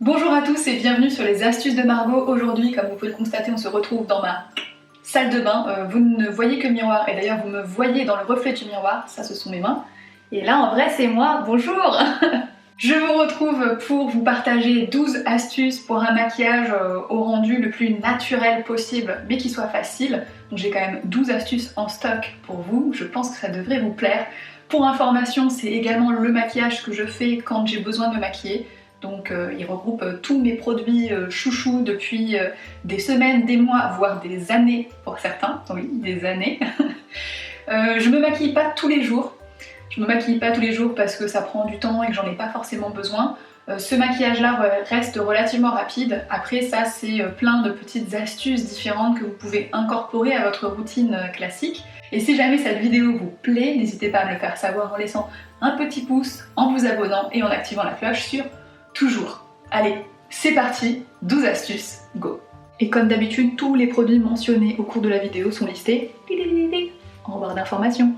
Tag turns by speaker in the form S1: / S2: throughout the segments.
S1: Bonjour à tous et bienvenue sur les astuces de Margot. Aujourd'hui, comme vous pouvez le constater, on se retrouve dans ma salle de bain. Vous ne voyez que le miroir et d'ailleurs vous me voyez dans le reflet du miroir, ça ce sont mes mains. Et là en vrai c'est moi, bonjour. Je vous retrouve pour vous partager 12 astuces pour un maquillage au rendu le plus naturel possible mais qui soit facile. Donc j'ai quand même 12 astuces en stock pour vous, je pense que ça devrait vous plaire. Pour information, c'est également le maquillage que je fais quand j'ai besoin de me maquiller. Donc il regroupe tous mes produits chouchous depuis des semaines, des mois, voire des années pour certains. Oui, des années. Je me maquille pas tous les jours. Je me maquille pas tous les jours parce que ça prend du temps et que j'en ai pas forcément besoin. Ce maquillage-là reste relativement rapide. Après ça, c'est plein de petites astuces différentes que vous pouvez incorporer à votre routine classique. Et si jamais cette vidéo vous plaît, n'hésitez pas à me le faire savoir en laissant un petit pouce, en vous abonnant et en activant la cloche sur toujours. Allez, c'est parti, 12 astuces, go! Et comme d'habitude, tous les produits mentionnés au cours de la vidéo sont listés en barre d'informations.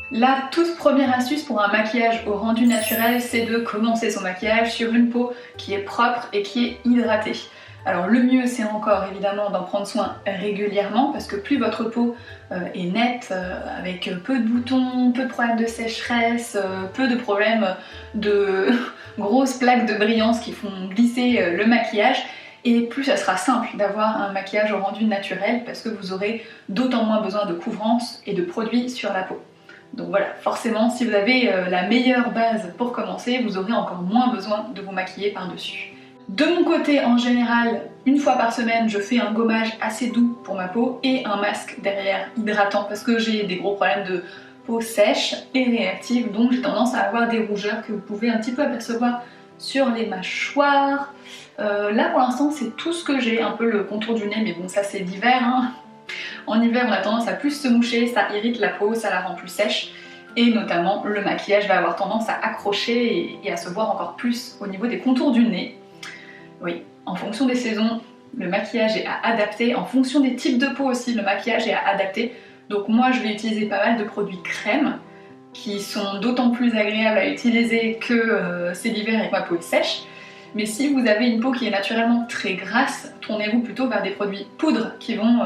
S1: La toute première astuce pour un maquillage au rendu naturel, c'est de commencer son maquillage sur une peau qui est propre et qui est hydratée. Alors le mieux c'est encore évidemment d'en prendre soin régulièrement parce que plus votre peau est nette, avec peu de boutons, peu de problèmes de sécheresse, peu de problèmes de grosses plaques de brillance qui font glisser le maquillage, et plus ça sera simple d'avoir un maquillage au rendu naturel parce que vous aurez d'autant moins besoin de couvrance et de produits sur la peau. Donc voilà, forcément si vous avez la meilleure base pour commencer, vous aurez encore moins besoin de vous maquiller par-dessus. De mon côté, en général, une fois par semaine, je fais un gommage assez doux pour ma peau et un masque derrière hydratant parce que j'ai des gros problèmes de peau sèche et réactive, donc j'ai tendance à avoir des rougeurs que vous pouvez un petit peu apercevoir sur les mâchoires. Là pour l'instant c'est tout ce que j'ai, un peu le contour du nez, mais bon ça c'est l'hiver, hein. En hiver on a tendance à plus se moucher, ça irrite la peau, ça la rend plus sèche. Et notamment le maquillage va avoir tendance à accrocher et à se voir encore plus au niveau des contours du nez. Oui, en fonction des saisons, le maquillage est à adapter, en fonction des types de peau aussi, le maquillage est à adapter. Donc moi je vais utiliser pas mal de produits crème qui sont d'autant plus agréables à utiliser que c'est l'hiver et que ma peau est sèche. Mais si vous avez une peau qui est naturellement très grasse, tournez-vous plutôt vers des produits poudre qui vont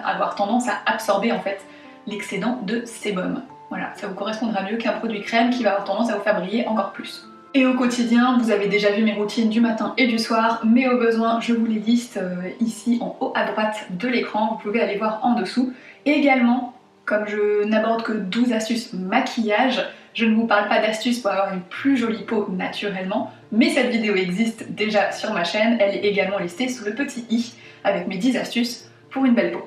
S1: avoir tendance à absorber en fait l'excédent de sébum. Voilà, ça vous correspondra mieux qu'un produit crème qui va avoir tendance à vous faire briller encore plus. Et au quotidien, vous avez déjà vu mes routines du matin et du soir, mais au besoin, je vous les liste ici en haut à droite de l'écran, vous pouvez aller voir en dessous. Et également, comme je n'aborde que 12 astuces maquillage, je ne vous parle pas d'astuces pour avoir une plus jolie peau naturellement, mais cette vidéo existe déjà sur ma chaîne, elle est également listée sous le petit i avec mes 10 astuces pour une belle peau.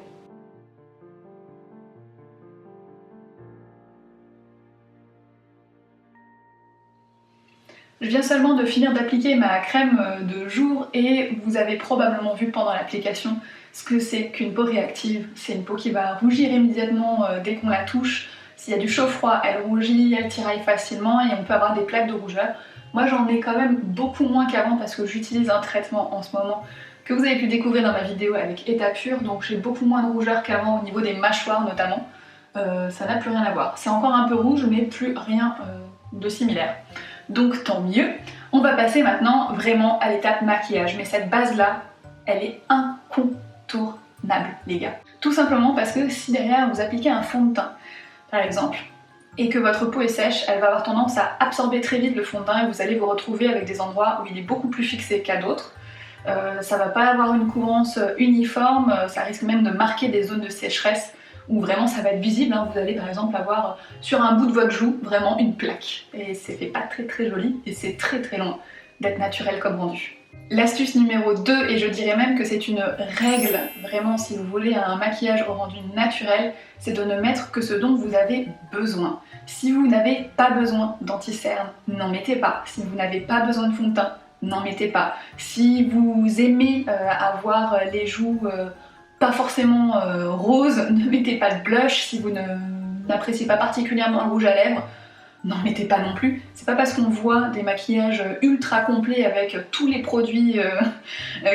S1: Je viens seulement de finir d'appliquer ma crème de jour et vous avez probablement vu pendant l'application ce que c'est qu'une peau réactive. C'est une peau qui va rougir immédiatement dès qu'on la touche. S'il y a du chaud-froid, elle rougit, elle tiraille facilement et on peut avoir des plaques de rougeur. Moi j'en ai quand même beaucoup moins qu'avant parce que j'utilise un traitement en ce moment que vous avez pu découvrir dans ma vidéo avec État Pur, donc j'ai beaucoup moins de rougeur qu'avant au niveau des mâchoires notamment. Ça n'a plus rien à voir. C'est encore un peu rouge mais plus rien de similaire. Donc tant mieux. On va passer maintenant vraiment à l'étape maquillage. Mais cette base-là, elle est incontournable, les gars. Tout simplement parce que si derrière vous appliquez un fond de teint, par exemple, et que votre peau est sèche, elle va avoir tendance à absorber très vite le fond de teint et vous allez vous retrouver avec des endroits où il est beaucoup plus fixé qu'à d'autres. Ça va pas avoir une couvrance uniforme, ça risque même de marquer des zones de sécheresse où vraiment ça va être visible, hein. Vous allez par exemple avoir sur un bout de votre joue vraiment une plaque et c'est fait pas très joli et c'est très loin d'être naturel comme rendu. L'astuce numéro 2, et je dirais même que c'est une règle vraiment si vous voulez un maquillage au rendu naturel, c'est de ne mettre que ce dont vous avez besoin. Si vous n'avez pas besoin d'anti-cerne, n'en mettez pas. Si vous n'avez pas besoin de fond de teint, n'en mettez pas. Si vous aimez avoir les joues pas forcément rose, ne mettez pas de blush. Si vous n'appréciez pas particulièrement le rouge à lèvres, n'en mettez pas non plus. C'est pas parce qu'on voit des maquillages ultra complets avec tous les produits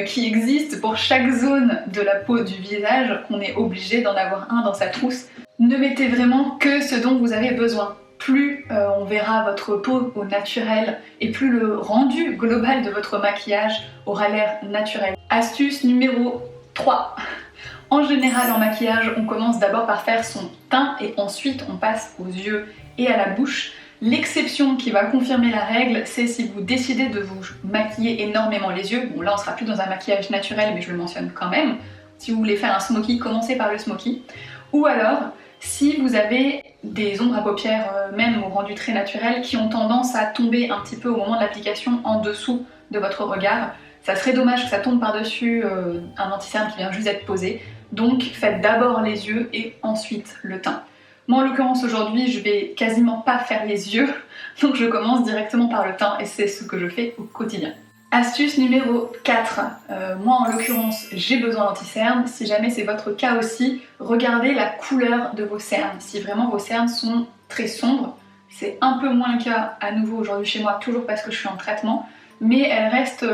S1: qui existent pour chaque zone de la peau du visage qu'on est obligé d'en avoir un dans sa trousse. Ne mettez vraiment que ce dont vous avez besoin. plus on verra votre peau au naturel et plus le rendu global de votre maquillage aura l'air naturel. Astuce numéro 3. En général en maquillage, on commence d'abord par faire son teint et ensuite on passe aux yeux et à la bouche. L'exception qui va confirmer la règle, c'est si vous décidez de vous maquiller énormément les yeux. Bon là on sera plus dans un maquillage naturel mais je le mentionne quand même. Si vous voulez faire un smoky, commencez par le smoky. Ou alors, si vous avez des ombres à paupières, même au rendu très naturel, qui ont tendance à tomber un petit peu au moment de l'application en dessous de votre regard, ça serait dommage que ça tombe par-dessus un anti-cerne qui vient juste d'être posé. Donc faites d'abord les yeux et ensuite le teint. Moi en l'occurrence aujourd'hui je vais quasiment pas faire les yeux, donc je commence directement par le teint et c'est ce que je fais au quotidien. Astuce numéro 4, moi en l'occurrence j'ai besoin d'anti-cernes, si jamais c'est votre cas aussi, regardez la couleur de vos cernes. Si vraiment vos cernes sont très sombres, c'est un peu moins le cas à nouveau aujourd'hui chez moi, toujours parce que je suis en traitement, mais elles restent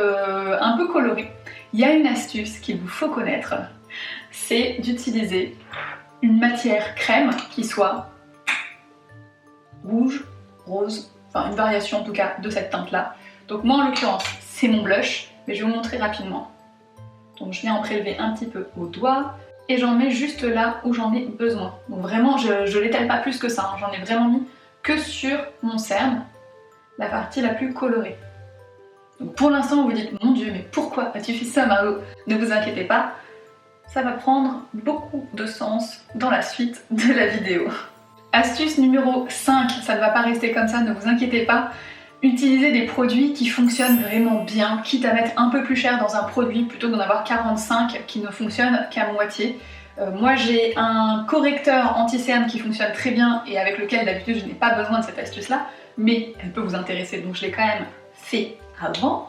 S1: un peu colorées. Il y a une astuce qu'il vous faut connaître, c'est d'utiliser une matière crème qui soit rouge, rose, enfin une variation en tout cas de cette teinte là. Donc moi en l'occurrence c'est mon blush, mais je vais vous montrer rapidement. Donc je viens en prélever un petit peu au doigt et j'en mets juste là où j'en ai besoin. Donc vraiment je l'étale pas plus que ça, hein. J'en ai vraiment mis que sur mon cerne, la partie la plus colorée. Donc pour l'instant vous vous dites mon dieu mais pourquoi as-tu fait ça Margot? Ne vous inquiétez pas, ça va prendre beaucoup de sens dans la suite de la vidéo. Astuce numéro 5, ça ne va pas rester comme ça, ne vous inquiétez pas. Utilisez des produits qui fonctionnent vraiment bien, quitte à mettre un peu plus cher dans un produit plutôt que d'en avoir 45 qui ne fonctionnent qu'à moitié. Moi j'ai un correcteur anti-cerne qui fonctionne très bien et avec lequel d'habitude je n'ai pas besoin de cette astuce là, mais elle peut vous intéresser donc je l'ai quand même fait avant.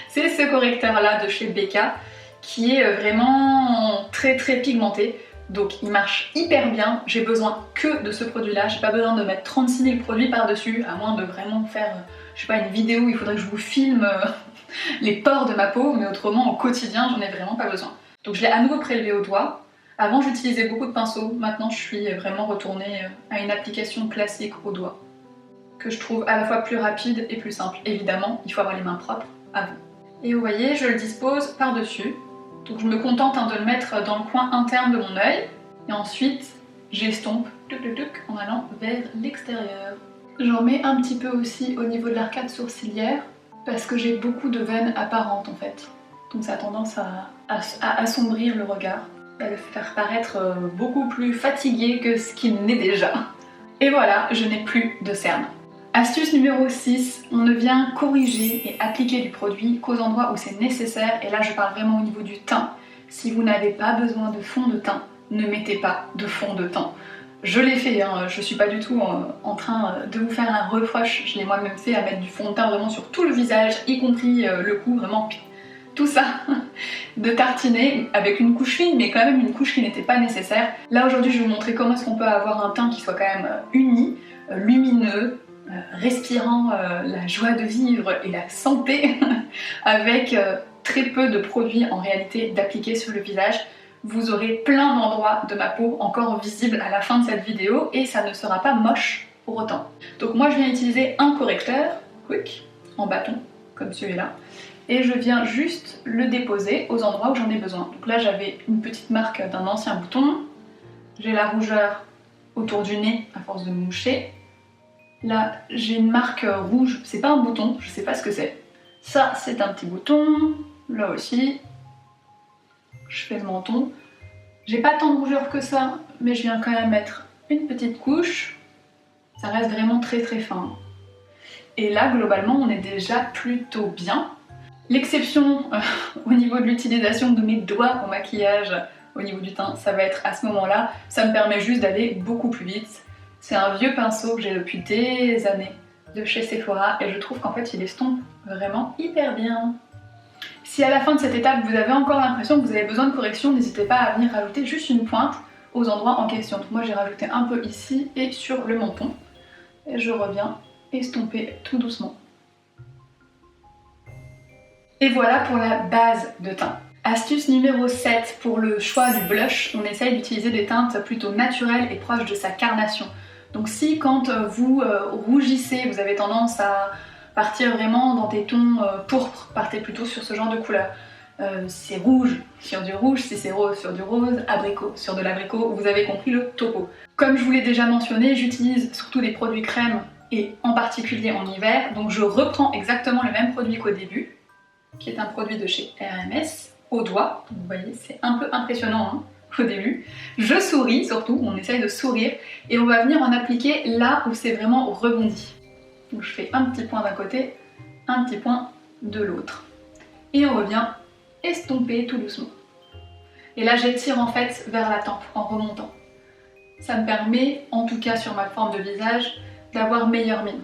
S1: C'est ce correcteur là de chez Becca qui est vraiment très pigmenté. Donc il marche hyper bien, j'ai besoin que de ce produit là, j'ai pas besoin de mettre 36 000 produits par dessus, à moins de vraiment faire, je sais pas, une vidéo où il faudrait que je vous filme les pores de ma peau, mais autrement au quotidien j'en ai vraiment pas besoin. Donc je l'ai à nouveau prélevé au doigt. Avant j'utilisais beaucoup de pinceaux, maintenant je suis vraiment retournée à une application classique au doigt, que je trouve à la fois plus rapide et plus simple. Évidemment, il faut avoir les mains propres avant. Et vous voyez, je le dispose par dessus. Donc je me contente de le mettre dans le coin interne de mon œil et ensuite j'estompe en allant vers l'extérieur. J'en mets un petit peu aussi au niveau de l'arcade sourcilière parce que j'ai beaucoup de veines apparentes en fait. Donc ça a tendance à assombrir le regard et à le faire paraître beaucoup plus fatigué que ce qu'il n'est déjà. Et voilà, je n'ai plus de cernes. Astuce numéro 6, on ne vient corriger et appliquer du produit qu'aux endroits où c'est nécessaire, et là je parle vraiment au niveau du teint. Si vous n'avez pas besoin de fond de teint, ne mettez pas de fond de teint. Je l'ai fait, hein, je suis pas du tout en train de vous faire un reproche, je l'ai moi-même fait à mettre du fond de teint vraiment sur tout le visage, y compris le cou, vraiment tout ça, de tartiner avec une couche fine, mais quand même une couche qui n'était pas nécessaire. Là aujourd'hui je vais vous montrer comment est-ce qu'on peut avoir un teint qui soit quand même uni, lumineux, respirant la joie de vivre et la santé avec très peu de produits en réalité d'appliquer sur le visage. Vous aurez plein d'endroits de ma peau encore visibles à la fin de cette vidéo et ça ne sera pas moche pour autant. Donc moi je viens utiliser un correcteur quick en bâton comme celui-là et je viens juste le déposer aux endroits où j'en ai besoin. Donc là j'avais une petite marque d'un ancien bouton, j'ai la rougeur autour du nez à force de me moucher. Là, j'ai une marque rouge, c'est pas un bouton, je sais pas ce que c'est. Ça, c'est un petit bouton, là aussi. Je fais le menton. J'ai pas tant de rougeur que ça, mais je viens quand même mettre une petite couche. Ça reste vraiment très fin. Et là, globalement, on est déjà plutôt bien. L'exception au niveau de l'utilisation de mes doigts au maquillage, au niveau du teint, ça va être à ce moment-là. Ça me permet juste d'aller beaucoup plus vite. C'est un vieux pinceau que j'ai depuis des années de chez Sephora et je trouve qu'en fait il estompe vraiment hyper bien. Si à la fin de cette étape vous avez encore l'impression que vous avez besoin de correction, n'hésitez pas à venir rajouter juste une pointe aux endroits en question. Donc moi j'ai rajouté un peu ici et sur le menton. Et je reviens estomper tout doucement. Et voilà pour la base de teint. Astuce numéro 7, pour le choix du blush, on essaye d'utiliser des teintes plutôt naturelles et proches de sa carnation. Donc si quand vous rougissez, vous avez tendance à partir vraiment dans des tons pourpres, partez plutôt sur ce genre de couleur. C'est rouge sur du rouge, si c'est rose sur du rose, abricot sur de l'abricot, vous avez compris le topo. Comme je vous l'ai déjà mentionné, j'utilise surtout des produits crème et en particulier en hiver, donc je reprends exactement le même produit qu'au début, qui est un produit de chez RMS, au doigt. Vous voyez, c'est un peu impressionnant hein, au début. Je souris surtout, on essaye de sourire, et on va venir en appliquer là où c'est vraiment rebondi. Donc je fais un petit point d'un côté, un petit point de l'autre. Et on revient estomper tout doucement. Et là j'étire en fait vers la tempe en remontant. Ça me permet, en tout cas sur ma forme de visage, d'avoir meilleure mine.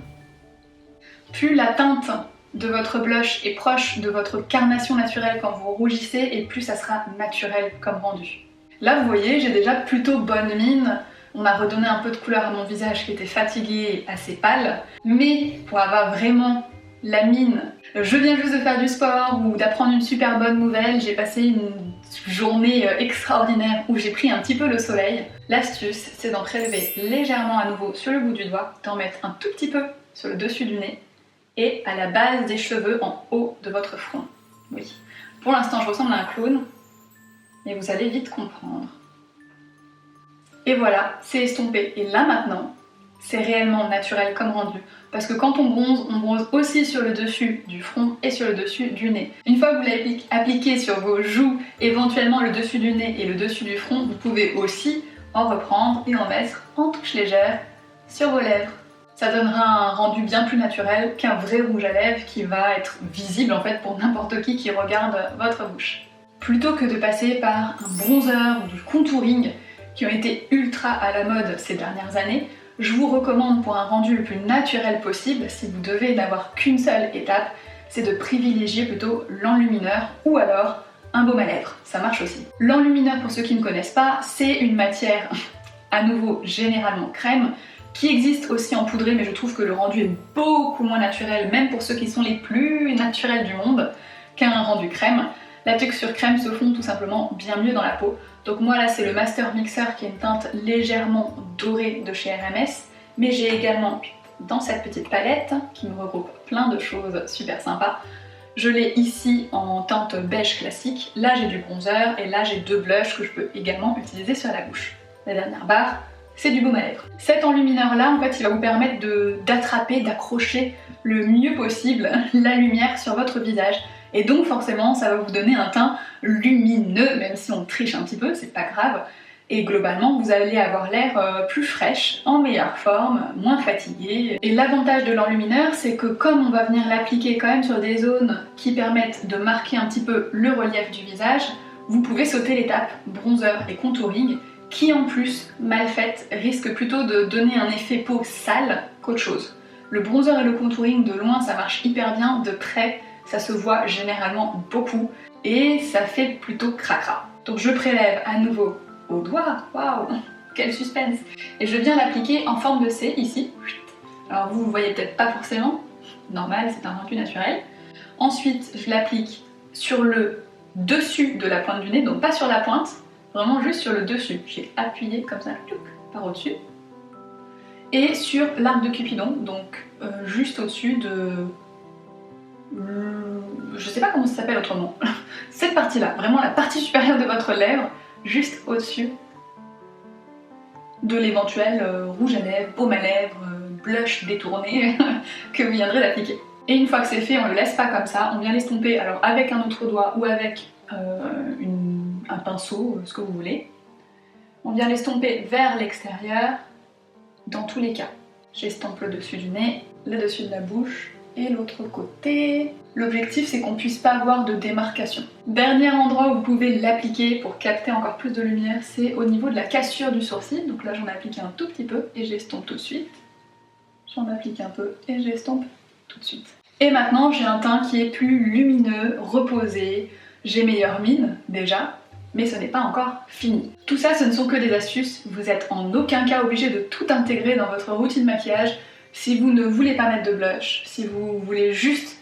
S1: Plus la teinte de votre blush est proche de votre carnation naturelle quand vous rougissez, et plus ça sera naturel comme rendu. Là vous voyez, j'ai déjà plutôt bonne mine. On a redonné un peu de couleur à mon visage qui était fatigué et assez pâle. Mais pour avoir vraiment la mine, je viens juste de faire du sport ou d'apprendre une super bonne nouvelle, j'ai passé une journée extraordinaire où j'ai pris un petit peu le soleil. L'astuce, c'est d'en prélever légèrement à nouveau sur le bout du doigt, d'en mettre un tout petit peu sur le dessus du nez et à la base des cheveux en haut de votre front. Oui. Pour l'instant, je ressemble à un clown, mais vous allez vite comprendre. Et voilà, c'est estompé. Et là maintenant, c'est réellement naturel comme rendu. Parce que quand on bronze aussi sur le dessus du front et sur le dessus du nez. Une fois que vous l'avez appliqué sur vos joues, éventuellement le dessus du nez et le dessus du front, vous pouvez aussi en reprendre et en mettre en touche légère sur vos lèvres. Ça donnera un rendu bien plus naturel qu'un vrai rouge à lèvres qui va être visible en fait pour n'importe qui regarde votre bouche. Plutôt que de passer par un bronzer ou du contouring qui ont été ultra à la mode ces dernières années, je vous recommande pour un rendu le plus naturel possible, si vous devez n'avoir qu'une seule étape, c'est de privilégier plutôt l'enlumineur ou alors un baume à lèvres, ça marche aussi. L'enlumineur, pour ceux qui ne connaissent pas, c'est une matière, à nouveau généralement crème, qui existe aussi en poudré, mais je trouve que le rendu est beaucoup moins naturel, même pour ceux qui sont les plus naturels du monde, qu'un rendu crème. La texture crème se fond tout simplement bien mieux dans la peau. Donc moi là c'est le Master Mixer qui est une teinte légèrement dorée de chez RMS, mais j'ai également dans cette petite palette qui me regroupe plein de choses super sympas. Je l'ai ici en teinte beige classique, là j'ai du bronzer et là j'ai deux blushs que je peux également utiliser sur la bouche. La dernière barre, c'est du baume à lèvres. Cet enlumineur là en fait il va vous permettre d'attraper, d'accrocher le mieux possible la lumière sur votre visage. Et donc forcément ça va vous donner un teint lumineux, même si on triche un petit peu, c'est pas grave. Et globalement vous allez avoir l'air plus fraîche, en meilleure forme, moins fatiguée. Et l'avantage de l'enlumineur, c'est que comme on va venir l'appliquer quand même sur des zones qui permettent de marquer un petit peu le relief du visage, vous pouvez sauter l'étape bronzer et contouring, qui en plus, mal faite, risque plutôt de donner un effet peau sale qu'autre chose. Le bronzer et le contouring de loin ça marche hyper bien, de près ça se voit généralement beaucoup et ça fait plutôt cracra. Donc je prélève à nouveau au doigt, waouh, quel suspense! Et je viens l'appliquer en forme de C ici. Alors vous voyez peut-être pas forcément, normal, c'est un rendu naturel. Ensuite je l'applique sur le dessus de la pointe du nez, donc pas sur la pointe, vraiment juste sur le dessus. J'ai appuyé comme ça, par au-dessus. Et sur l'arc de Cupidon, donc juste au-dessus de... je sais pas comment ça s'appelle autrement, cette partie-là, vraiment la partie supérieure de votre lèvre, juste au-dessus de l'éventuel rouge à lèvres, baume à lèvres, blush détourné que vous viendrez d'appliquer. Et une fois que c'est fait, on le laisse pas comme ça, on vient l'estomper alors avec un autre doigt ou avec un pinceau, ce que vous voulez. On vient l'estomper vers l'extérieur, dans tous les cas. J'estompe le dessus du nez, le dessus de la bouche, et l'autre côté. L'objectif c'est qu'on puisse pas avoir de démarcation. Dernier endroit où vous pouvez l'appliquer pour capter encore plus de lumière, c'est au niveau de la cassure du sourcil. Donc là j'en ai appliqué un tout petit peu et j'estompe tout de suite. J'en applique un peu et j'estompe tout de suite. Et maintenant j'ai un teint qui est plus lumineux, reposé, j'ai meilleure mine déjà, mais ce n'est pas encore fini. Tout ça ce ne sont que des astuces, vous êtes en aucun cas obligé de tout intégrer dans votre routine maquillage. Si vous ne voulez pas mettre de blush, si vous voulez juste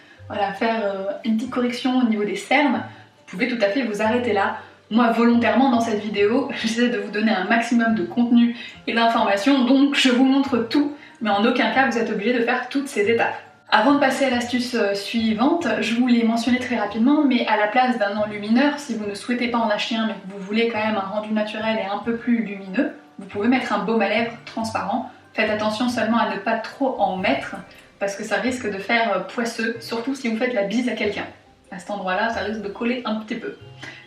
S1: faire une petite correction au niveau des cernes, vous pouvez tout à fait vous arrêter là. Moi, volontairement, dans cette vidéo, j'essaie de vous donner un maximum de contenu et d'informations, donc je vous montre tout, mais en aucun cas vous êtes obligé de faire toutes ces étapes. Avant de passer à l'astuce suivante, je vous l'ai mentionné très rapidement, mais à la place d'un enlumineur, si vous ne souhaitez pas en acheter un mais que vous voulez quand même un rendu naturel et un peu plus lumineux, vous pouvez mettre un baume à lèvres transparent. Faites attention seulement à ne pas trop en mettre, parce que ça risque de faire poisseux, surtout si vous faites la bise à quelqu'un. À cet endroit-là, ça risque de coller un petit peu.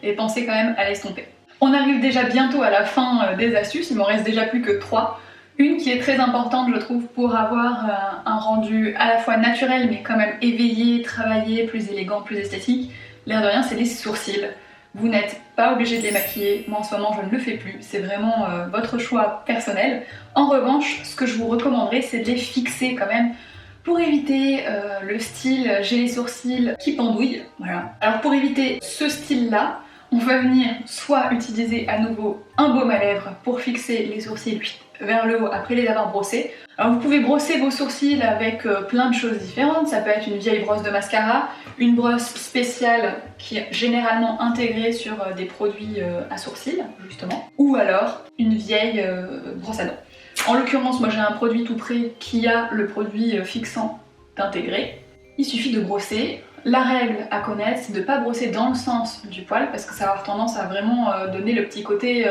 S1: Et pensez quand même à l'estomper. On arrive déjà bientôt à la fin des astuces, il m'en reste déjà plus que 3. Une qui est très importante, je trouve, pour avoir un rendu à la fois naturel, mais quand même éveillé, travaillé, plus élégant, plus esthétique. L'air de rien, c'est les sourcils. Vous n'êtes pas obligé de les maquiller, moi en ce moment je ne le fais plus, c'est vraiment votre choix personnel. En revanche, ce que je vous recommanderais, c'est de les fixer quand même, pour éviter le style j'ai les sourcils qui pendouillent. Voilà. Alors pour éviter ce style-là, on va venir soit utiliser à nouveau un baume à lèvres pour fixer les sourcils vers le haut après les avoir brossés. Alors vous pouvez brosser vos sourcils avec plein de choses différentes, ça peut être une vieille brosse de mascara, une brosse spéciale qui est généralement intégrée sur des produits à sourcils justement, ou alors une vieille brosse à dents. En l'occurrence, moi j'ai un produit tout prêt qui a le produit fixant intégré. Il suffit de brosser. La règle à connaître, c'est de ne pas brosser dans le sens du poil parce que ça va avoir tendance à vraiment donner le petit côté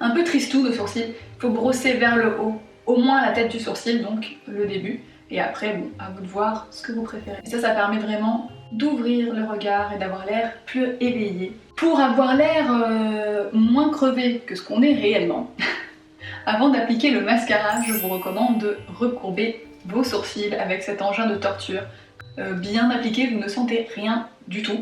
S1: un peu tristou de sourcil. Il faut brosser vers le haut, au moins la tête du sourcil, donc le début. Et après, bon, à vous de voir ce que vous préférez. Et ça permet vraiment d'ouvrir le regard et d'avoir l'air plus éveillé. Pour avoir l'air moins crevé que ce qu'on est réellement, avant d'appliquer le mascara, je vous recommande de recourber vos sourcils avec cet engin de torture. Bien appliqué, vous ne sentez rien du tout,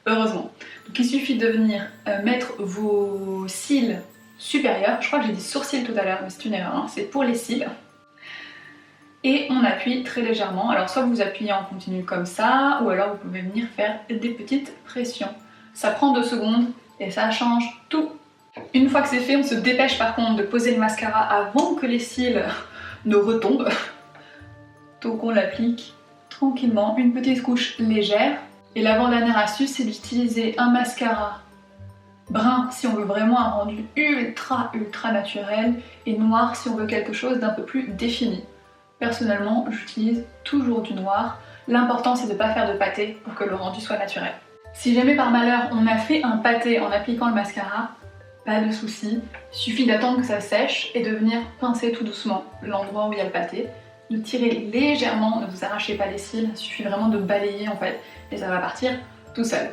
S1: heureusement. Donc il suffit de venir mettre vos cils supérieurs, je crois que j'ai dit sourcils tout à l'heure, mais c'est une erreur, hein. C'est pour les cils. Et on appuie très légèrement, alors soit vous appuyez en continu comme ça, ou alors vous pouvez venir faire des petites pressions. Ça prend 2 secondes et ça change tout. Une fois que c'est fait, on se dépêche par contre de poser le mascara avant que les cils ne retombent. Donc on l'applique tranquillement, une petite couche légère. Et l'avant-dernière astuce, c'est d'utiliser un mascara brun si on veut vraiment un rendu ultra naturel, et noir si on veut quelque chose d'un peu plus défini. Personnellement, j'utilise toujours du noir. L'important c'est de ne pas faire de pâté pour que le rendu soit naturel. Si jamais par malheur on a fait un pâté en appliquant le mascara, pas de souci, il suffit d'attendre que ça sèche et de venir pincer tout doucement l'endroit où il y a le pâté. De tirer légèrement, ne vous arrachez pas les cils, il suffit vraiment de balayer en fait et ça va partir tout seul.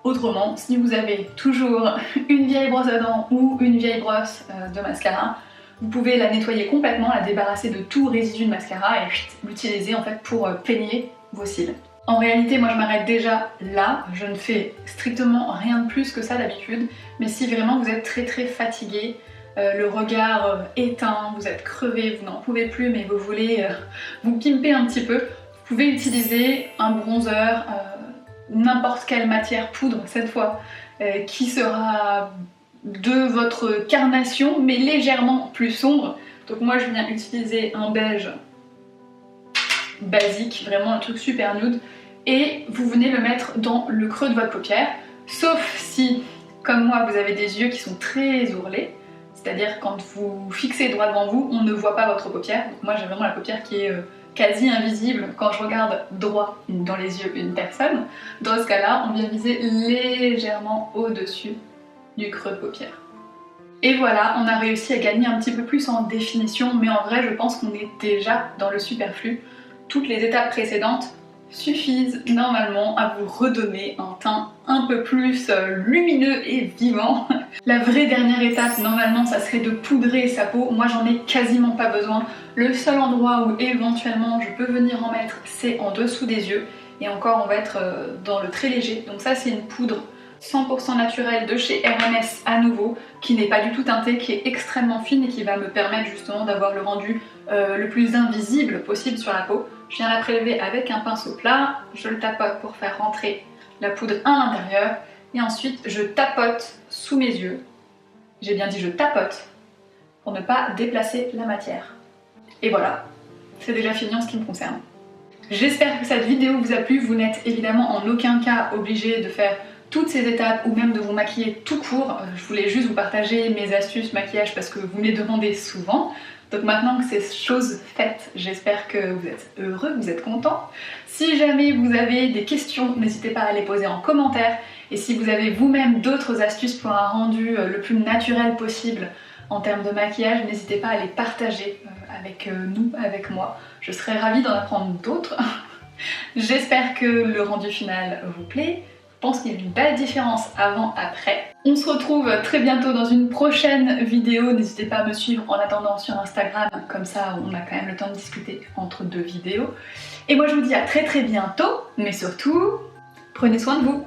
S1: Autrement, si vous avez toujours une vieille brosse à dents ou une vieille brosse de mascara, vous pouvez la nettoyer complètement, la débarrasser de tout résidu de mascara et l'utiliser en fait pour peigner vos cils. En réalité, moi je m'arrête déjà là, je ne fais strictement rien de plus que ça d'habitude, mais si vraiment vous êtes très fatigué, le regard éteint, vous êtes crevé, vous n'en pouvez plus mais vous voulez vous pimper un petit peu, vous pouvez utiliser un bronzer, n'importe quelle matière poudre cette fois, qui sera de votre carnation mais légèrement plus sombre. Donc moi je viens utiliser un beige basique, vraiment un truc super nude, et vous venez le mettre dans le creux de votre paupière, sauf si, comme moi, vous avez des yeux qui sont très ourlés. C'est-à-dire quand vous fixez droit devant vous, on ne voit pas votre paupière. Donc moi j'ai vraiment la paupière qui est quasi invisible quand je regarde droit dans les yeux d'une personne. Dans ce cas-là, on vient viser légèrement au-dessus du creux de paupière. Et voilà, on a réussi à gagner un petit peu plus en définition, mais en vrai je pense qu'on est déjà dans le superflu. Toutes les étapes précédentes suffisent normalement à vous redonner un teint un peu plus lumineux et vivant. La vraie dernière étape, normalement, ça serait de poudrer sa peau. Moi, j'en ai quasiment pas besoin. Le seul endroit où éventuellement je peux venir en mettre, c'est en dessous des yeux. Et encore, on va être dans le très léger. Donc ça, c'est une poudre 100% naturelle de chez RMS à nouveau, qui n'est pas du tout teintée, qui est extrêmement fine et qui va me permettre justement d'avoir le rendu le plus invisible possible sur la peau. Je viens la prélever avec un pinceau plat, je le tapote pour faire rentrer la poudre à l'intérieur et ensuite je tapote sous mes yeux. J'ai bien dit je tapote pour ne pas déplacer la matière. Et voilà, c'est déjà fini en ce qui me concerne. J'espère que cette vidéo vous a plu, vous n'êtes évidemment en aucun cas obligé de faire toutes ces étapes ou même de vous maquiller tout court. Je voulais juste vous partager mes astuces maquillage parce que vous me les demandez souvent. Donc maintenant que c'est chose faite, j'espère que vous êtes heureux, vous êtes contents. Si jamais vous avez des questions, n'hésitez pas à les poser en commentaire. Et si vous avez vous-même d'autres astuces pour un rendu le plus naturel possible en termes de maquillage, n'hésitez pas à les partager avec nous, avec moi. Je serais ravie d'en apprendre d'autres. J'espère que le rendu final vous plaît. Je pense qu'il y a une belle différence avant-après. On se retrouve très bientôt dans une prochaine vidéo. N'hésitez pas à me suivre en attendant sur Instagram, comme ça on a quand même le temps de discuter entre deux vidéos. Et moi je vous dis à très bientôt, mais surtout, prenez soin de vous.